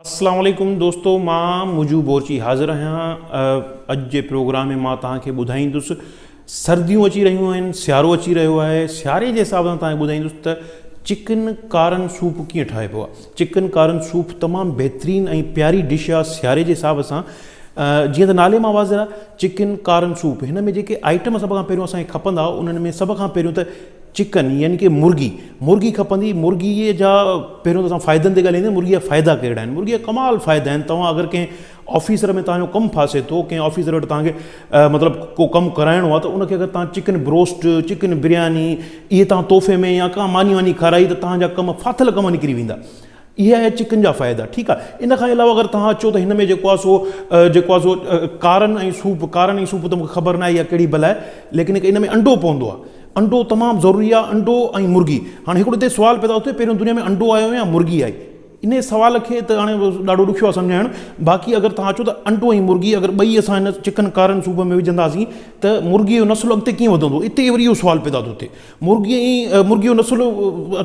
अस्सलाम वालेकुम दोस्तों, मां मुजू बोरची हाज़िर आहियां। अॼु जे प्रोग्राम में मां तव्हांखे ॿुधाईंदुसि सर्दियूं अची रहियूं आहिनि, सियारो अची रहियो आहे। सियारे जे हिसाब सां तव्हांखे ॿुधाईंदुसि त चिकन कारन सूप कीअं ठाहिबो आहे। चिकन कारन सूप तमामु बहितरीनु ऐं प्यारी डिश आहे सियारे जे हिसाब सां। जीअं त नाले मां वाज़िर आहे, चिकन कारन सूप। हिन में जेके आइटम सभ खां पहिरियों असांखे खपंदा, उन्हनि में सभ खां पहिरियों त चिकन यानी कि मुर्गी खपंदी। मुर्गीअ जा पहिरियों त असां फ़ाइदनि ते ॻाल्हाईंदा। मुर्गीअ जा फ़ाइदा कहिड़ा आहिनि? मुर्गीअ जा कमाल फ़ाइदा आहिनि। तव्हां अगरि कंहिं ऑफिसर में तव्हांजो कमु फासे थो, कंहिं ऑफिसर वटि तव्हांखे मतिलबु को कमु कराइणो आहे, त उनखे अगरि तव्हां चिकन ब्रोस्ट, चिकन बिरयानी इहे तव्हां तोहफ़े में या का मानी वानी खाराई, त तव्हांजा कमु फाथल कम निकिरी वेंदा। इहे आहे चिकन जा फ़ाइदा। ठीकु आहे। इन खां अलावा अगरि तव्हां अचो त हिन में जेको आहे सो कारन ऐं सूप त मूंखे ख़बर न आहे इहा कहिड़ी भला आहे, लेकिन इन में अंडो पवंदो आहे। अंडो तमामु ज़रूरी आहे, अंडो ऐं मुर्गी। हाणे हिकिड़ो हिते सुवाल पैदा थिए, पहिरियों दुनिया में अंडो आयो या मुर्गी आई? इन सवाल खे त हाणे ॾाढो ॾुखियो आहे सम्झाइणु। बाक़ी अगरि तव्हां अचो त अंडो ऐं मुर्गी अगरि ॿई असां हिन चिकन कारन सूप में विझंदासीं त मुर्गीअ जो नस्लु अॻिते कीअं वधंदो? इते वरी इहो सुवाल पैदा थो थिए। मुर्गीअ जो नस्लु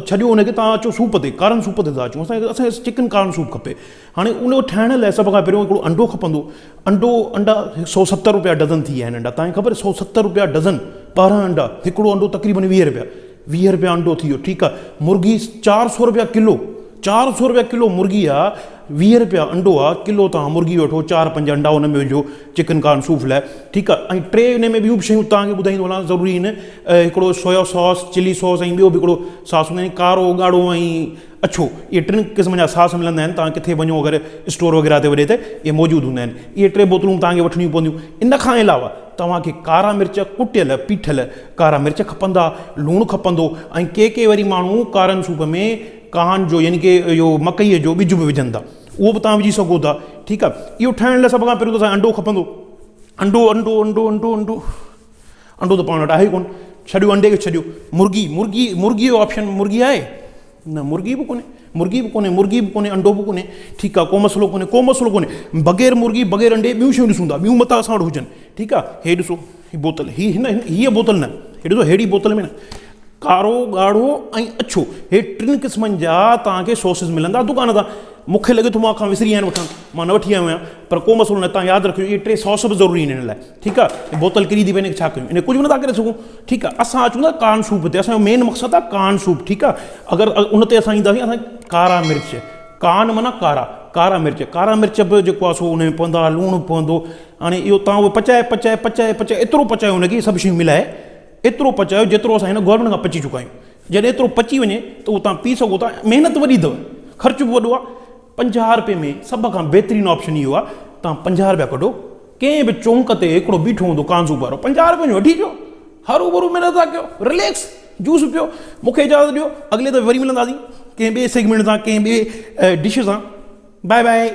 छॾियो हुनखे, तव्हां अचो सूप ते, कारन सूप ते था अचूं। असांखे चिकन कारन सूप खपे। हाणे उन ठाहिण लाइ सभ खां पहिरियों हिकिड़ो अंडो खपंदो। अंडा 170 रुपया डज़न थी विया आहिनि अंडा। तव्हांखे ख़बर 170 रुपया डज़न, 12 अंडा। हिकिड़ो अंडो तक़रीबन 20 रुपया अंडो थी वियो। ठीकु आहे। मुर्गी 400 रुपया किलो। 400 रुपया किलो मुर्गी आहे, 20 रुपया अंडो आहे। किलो तव्हां मुर्गी वठो, 4-5 अंडा हुन में विझो चिकन कारन सूप लाइ। ठीकु आहे। ऐं 3 इन में ॿियूं बि शयूं तव्हांखे ॿुधाईंदो वञा ज़रूरी आहिनि। हिकिड़ो सोया सॉस, चिली सॉस ऐं ॿियो बि हिकिड़ो सॉस हूंदा आहिनि, कारो, ॻाढ़ो ऐं अछो। इहे 3 क़िस्म जा सॉस मिलंदा आहिनि। तव्हां किथे वञो अगरि स्टोर वग़ैरह ते वॾे ते, इहे मौजूदु हूंदा आहिनि। इहे 3 बोतलूं तव्हांखे वठणियूं पवंदियूं। इन खां अलावा तव्हांखे कारा मिर्च, कुटियल पीठल कारा मिर्च खपंदा, लूणु खपंदो। ऐं के वरी माण्हू कारन सूप में कान जो यानी कि इहो मकईअ जो ॿिज बि विझनि था, उहो बि तव्हां विझी सघो था। ठीकु आहे। इहो ठाहिण लाइ सभ खां पहिरियों त असांखे अंडो खपंदो। अंडो त पाण वटि आहे कोन, छॾियो अंडे खे छॾियो। मुर्गी जो ऑप्शन मुर्गी आहे न? मुर्गी बि कोन्हे, अंडो बि कोन्हे। ठीकु आहे। को मसलो कोन्हे। बग़ैर मुर्गी, बग़ैर अंडे ॿियूं शयूं ॾिसूं था, ॿियूं मथां असां वटि हुजनि। ठीकु आहे। हे ॾिसो, हीअ बोतल, हीअ बोतल न, हे ॾिसो, हेड़ी बोतल में न, कारो, ॻाढ़ो ऐं अछो, हे 3 क़िस्मनि जा तव्हांखे सॉसेस मिलंदा दुकान तां। मूंखे लॻे थो मां खां विसरी आहिनि वठणु, मां न वठी आयो आहियां, पर को मसलो न। तव्हां यादि रखियो, इहे 3 सॉस बि ज़रूरी आहिनि हिन लाइ। ठीकु आहे। बोतल किरी थी पए, हिनखे छा कयूं? इन कुझु बि नथा करे सघूं। ठीकु आहे। असां अचूं था कारन सूप ते। असांजो मेन मक़सदु आहे कारन सूप। ठीकु आहे। अगरि उन ते असां ईंदासीं, असांखे कारा मिर्च, कान माना कारा मिर्च बि जेको आहे सो उन में पवंदा, लूणु पवंदो। हाणे इहो तव्हां उहो पचाए एतिरो पचायो हुनखे, सभु शयूं मिलाए एतिरो पचायो जेतिरो असां हिन गवर्नमेंट खां पची चुका आहियूं। जॾहिं एतिरो पची वञे त उहो तव्हां पी सघो था। महिनत वॾी अथव, ख़र्चु बि वॾो आहे। 50 रुपये में सभ खां बहितरीनु ऑप्शन इहो आहे। तव्हां 50 रुपया कढो, कंहिं बि चौंक ते हिकिड़ो बीठो हूंदो कारन सूप वारो, 50 रुपये में वठी अचो, हरू भरू महिनत था कयो, रिलैक्स, जूस पियो। मूंखे इजाज़त ॾियो, अॻिले दफ़े वरी मिलंदासीं कंहिं ॿिए सेगमेंट सां, कंहिं ॿिए डिश सां। Bye by.